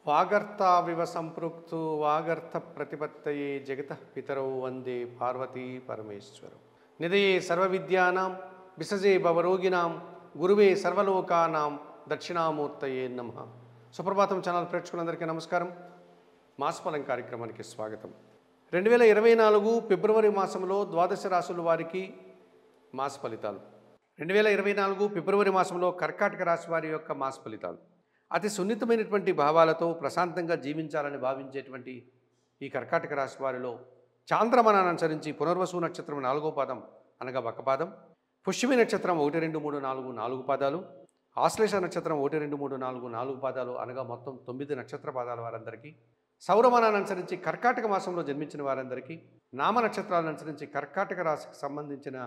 వాగర్తావివ సంపృక్తు వాగర్త ప్రతిపత్తయే జగతః పితరౌ వందే పార్వతీ పరమేశ్వరౌ నిధయే సర్వవిద్యానాం విసజే భవరోగిణాం గురువే సర్వలోకానాం దక్షిణామూర్తయే నమః. సుప్రభాతం ఛానల్ ప్రేక్షకులందరికీ నమస్కారం. మాసఫలం కార్యక్రమానికి స్వాగతం. 2024 ఫిబ్రవరి మాసంలో ద్వాదశ రాశుల వారికి మాస ఫలితాలు. 2024 ఫిబ్రవరి మాసంలో కర్కాటక రాశి వారి యొక్క మాస ఫలితాలు. అతి సున్నితమైనటువంటి భావాలతో ప్రశాంతంగా జీవించాలని భావించేటువంటి ఈ కర్కాటక రాశి వారిలో చాంద్రమానాన్ని అనుసరించి పునర్వసు నక్షత్రం 4వ పాదం అనగా బక్కపాదం, పుష్యమి నక్షత్రం 1, 2, 3, 4 4 పాదాలు, ఆశ్లేష నక్షత్రం 1, 2, 3, 4 4 పాదాలు అనగా మొత్తం 9 నక్షత్ర పాదాల వారందరికీ, సౌరమానాన్ని అనుసరించి కర్కాటక మాసంలో జన్మించిన వారందరికీ, నామ నక్షత్రాలను అనుసరించి కర్కాటక రాశికి సంబంధించిన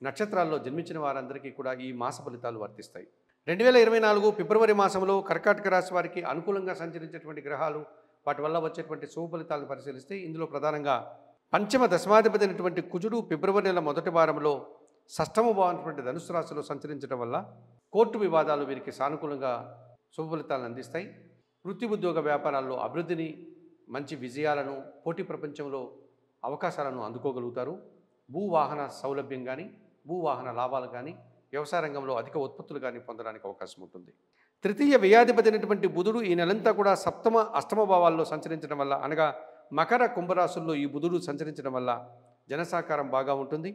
నక్షత్రాల్లో జన్మించిన వారందరికీ కూడా ఈ మాస ఫలితాలు వర్తిస్తాయి. 2024 ఫిబ్రవరి మాసంలో కర్కాటక రాశి వారికి అనుకూలంగా సంచరించేటువంటి గ్రహాలు, వాటి వల్ల వచ్చేటువంటి శుభ ఫలితాలను పరిశీలిస్తే ఇందులో ప్రధానంగా పంచమ దశమాధిపతి అయినటువంటి కుజుడు ఫిబ్రవరి నెల మొదటి వారంలో షష్టమ భావమైనటువంటి ధనుసు రాశిలో సంచరించడం వల్ల కోర్టు వివాదాలు వీరికి సానుకూలంగా శుభ ఫలితాలను అందిస్తాయి. వృత్తి ఉద్యోగ వ్యాపారాల్లో అభివృద్ధిని, మంచి విజయాలను, పోటీ ప్రపంచంలో అవకాశాలను అందుకోగలుగుతారు. భూవాహన సౌలభ్యం కానీ, భూవాహన లాభాలు కానీ, వ్యవసాయ రంగంలో అధిక ఉత్పత్తులు కానీ పొందడానికి అవకాశం ఉంటుంది. తృతీయ వ్యయాధిపతి అయినటువంటి బుధుడు ఈ నెలంతా కూడా సప్తమ అష్టమ భావాల్లో సంచరించడం వల్ల, అనగా మకర కుంభరాశుల్లో ఈ బుధుడు సంచరించడం వల్ల జనసహకారం బాగా ఉంటుంది.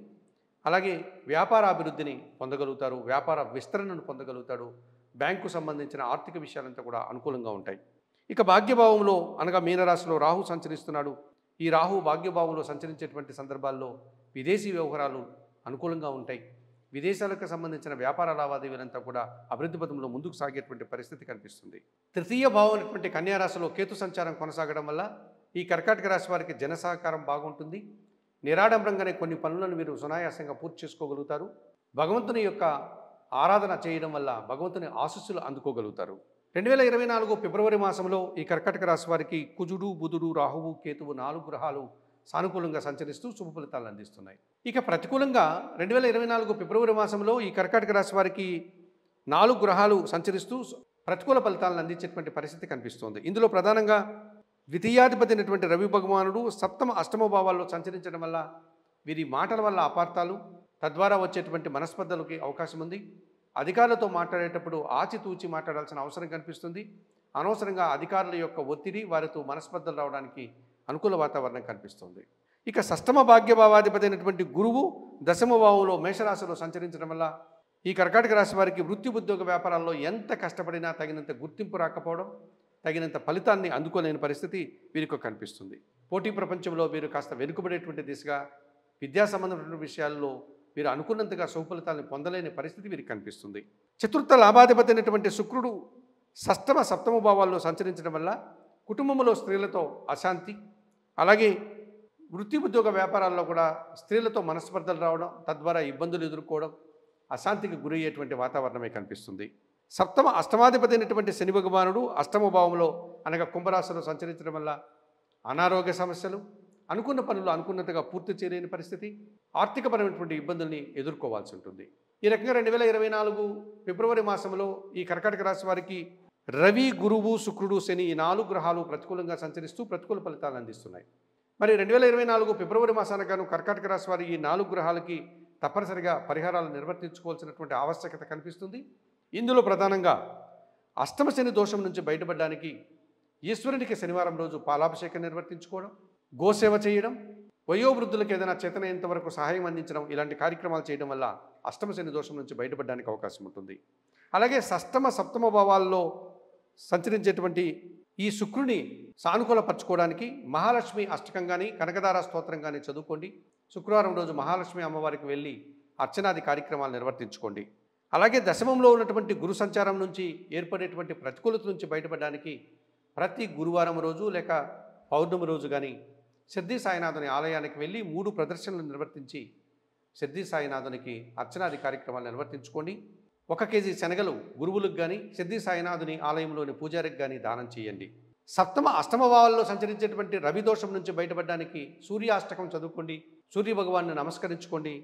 అలాగే వ్యాపార అభివృద్ధిని పొందగలుగుతారు, వ్యాపార విస్తరణను పొందగలుగుతాడు. బ్యాంకు సంబంధించిన ఆర్థిక విషయాలంతా కూడా అనుకూలంగా ఉంటాయి. ఇక భాగ్యభావంలో అనగా మీనరాశిలో రాహు సంచరిస్తున్నాడు. ఈ రాహు భాగ్యభావంలో సంచరించేటువంటి సందర్భాల్లో విదేశీ వ్యవహారాలు అనుకూలంగా ఉంటాయి. విదేశాలకు సంబంధించిన వ్యాపార లావాదేవీలంతా కూడా అభివృద్ధి పథంలో ముందుకు సాగేటువంటి పరిస్థితి కనిపిస్తుంది. తృతీయ భావం అయినటువంటి కన్యారాశిలో కేతు సంచారం కొనసాగడం వల్ల ఈ కర్కాటక రాశి వారికి జనసహకారం బాగుంటుంది. నిరాడంబరంగానే కొన్ని పనులను వీరు సునాయాసంగా పూర్తి చేసుకోగలుగుతారు. భగవంతుని యొక్క ఆరాధన చేయడం వల్ల భగవంతుని ఆశీస్సులు అందుకోగలుగుతారు. 2024 ఫిబ్రవరి మాసంలో ఈ కర్కాటక రాశి వారికి కుజుడు, బుధుడు, రాహువు, కేతువు 4 గ్రహాలు సానుకూలంగా సంచరిస్తూ శుభ ఫలితాలను అందిస్తున్నాయి. ఇక ప్రతికూలంగా 2024 ఫిబ్రవరి మాసంలో ఈ కర్కాటక రాశి వారికి 4 గ్రహాలు సంచరిస్తూ ప్రతికూల ఫలితాలను అందించేటువంటి పరిస్థితి కనిపిస్తోంది. ఇందులో ప్రధానంగా ద్వితీయాధిపతి అయినటువంటి రవి భగవానుడు సప్తమ అష్టమ భావాల్లో సంచరించడం వల్ల వీరి మాటల వల్ల అపార్థాలు, తద్వారా వచ్చేటువంటి మనస్పర్ధలకి అవకాశం ఉంది. అధికారులతో మాట్లాడేటప్పుడు ఆచితూచి మాట్లాడాల్సిన అవసరం కనిపిస్తుంది. అనవసరంగా అధికారుల యొక్క ఒత్తిడి, వారితో మనస్పర్ధలు రావడానికి అనుకూల వాతావరణం కనిపిస్తుంది. ఇక షష్టమ భాగ్యభావాధిపతి అయినటువంటి గురువు దశమ భావంలో మేషరాశిలో సంచరించడం వల్ల ఈ కర్కాటక రాశి వారికి వృత్తి ఉద్యోగ వ్యాపారాల్లో ఎంత కష్టపడినా తగినంత గుర్తింపు రాకపోవడం, తగినంత ఫలితాన్ని అందుకోలేని పరిస్థితి వీరికి కనిపిస్తుంది. పోటీ ప్రపంచంలో వీరు కాస్త వెనుకబడేటువంటి దిశగా, విద్యా సంబంధమైన విషయాల్లో వీరు అనుకున్నంతగా శుభ ఫలితాలను పొందలేని పరిస్థితి వీరికి కనిపిస్తుంది. చతుర్థ లాభాధిపతి అయినటువంటి శుక్రుడు షష్టమ సప్తమ భావాల్లో సంచరించడం వల్ల కుటుంబంలో స్త్రీలతో అశాంతి, అలాగే వృత్తి ఉద్యోగ వ్యాపారాల్లో కూడా స్త్రీలతో మనస్పర్ధలు రావడం, తద్వారా ఇబ్బందులు ఎదుర్కోవడం, అశాంతికి గురయ్యేటువంటి వాతావరణమే కనిపిస్తుంది. సప్తమ అష్టమాధిపతి అయినటువంటి శని భగవానుడు అష్టమ భావంలో అనగా కుంభరాశిలో సంచరించడం వల్ల అనారోగ్య సమస్యలు, అనుకున్న పనులు అనుకున్నట్టుగా పూర్తి చేయలేని పరిస్థితి, ఆర్థికపరమైనటువంటి ఇబ్బందుల్ని ఎదుర్కోవాల్సి ఉంటుంది. ఈ రకంగా 2024 ఫిబ్రవరి మాసంలో ఈ కర్కాటక రాశి వారికి రవి, గురువు, శుక్రుడు, శని ఈ 4 గ్రహాలు ప్రతికూలంగా సంచరిస్తూ ప్రతికూల ఫలితాలను అందిస్తున్నాయి. మరి 2024 ఫిబ్రవరి మాసానగాను కర్కాటక రాశి వారి ఈ 4 గ్రహాలకి తప్పనిసరిగా పరిహారాలు నిర్వర్తించుకోవాల్సినటువంటి ఆవశ్యకత కనిపిస్తుంది. ఇందులో ప్రధానంగా అష్టమ శని దోషం నుంచి బయటపడడానికి ఈశ్వరునికి శనివారం రోజు పాలాభిషేకం నిర్వర్తించుకోవడం, గోసేవ చేయడం, వయోవృద్ధులకు ఏదైనా చేతనైనంత వరకు సహాయం అందించడం, ఇలాంటి కార్యక్రమాలు చేయడం వల్ల అష్టమ శని దోషం నుంచి బయటపడడానికి అవకాశం ఉంటుంది. అలాగే షష్టమ సప్తమ భావాల్లో సంచరించేటువంటి ఈ శుక్రుని సానుకూలపరచుకోవడానికి మహాలక్ష్మి అష్టకం కానీ, కనకదార స్తోత్రం కానీ చదువుకోండి. శుక్రవారం రోజు మహాలక్ష్మి అమ్మవారికి వెళ్ళి అర్చనాది కార్యక్రమాలు నిర్వర్తించుకోండి. అలాగే దశమంలో ఉన్నటువంటి గురు సంచారం నుంచి ఏర్పడేటువంటి ప్రతికూలత నుంచి బయటపడడానికి ప్రతి గురువారం రోజు లేక పౌర్ణమి రోజు కానీ సిద్ధి సాయినాథుని ఆలయానికి వెళ్ళి 3 ప్రదర్శనలు నిర్వర్తించి సిద్ధి సాయినాథునికి అర్చనాది కార్యక్రమాలు నిర్వర్తించుకోండి. 1 కేజీ శనగలు గురువులకు కానీ, సిద్ధి సాయినాథుని ఆలయంలోని పూజారికి కానీ దానం చేయండి. సప్తమ అష్టమ భావాల్లో సంచరించేటువంటి రవి దోషం నుంచి బయటపడడానికి సూర్యాష్టకం చదువుకోండి, సూర్య భగవాన్ని నమస్కరించుకోండి.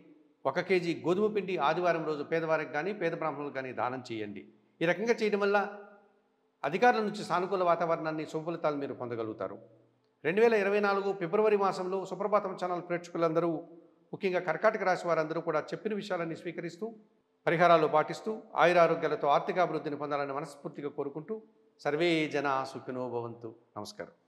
1 కేజీ గోధుమ పిండి ఆదివారం రోజు పేదవారికి కానీ, పేద బ్రాహ్మణులకు కానీ దానం చేయండి. ఈ రకంగా చేయడం వల్ల అధికారుల నుంచి సానుకూల వాతావరణాన్ని, శుభఫలితాలు మీరు పొందగలుగుతారు. 2024 ఫిబ్రవరి మాసంలో సుప్రభాతం ఛానల్ ప్రేక్షకులందరూ, ముఖ్యంగా కర్కాటక రాశి వారందరూ కూడా చెప్పిన విషయాలన్నీ స్వీకరిస్తూ, పరిహారాలు పాటిస్తూ, ఆయురారోగ్యాలతో ఆర్థికాభివృద్ధిని పొందాలని మనస్ఫూర్తిగా కోరుకుంటూ, సర్వే జనా సుఖినో భవంతు. నమస్కారం.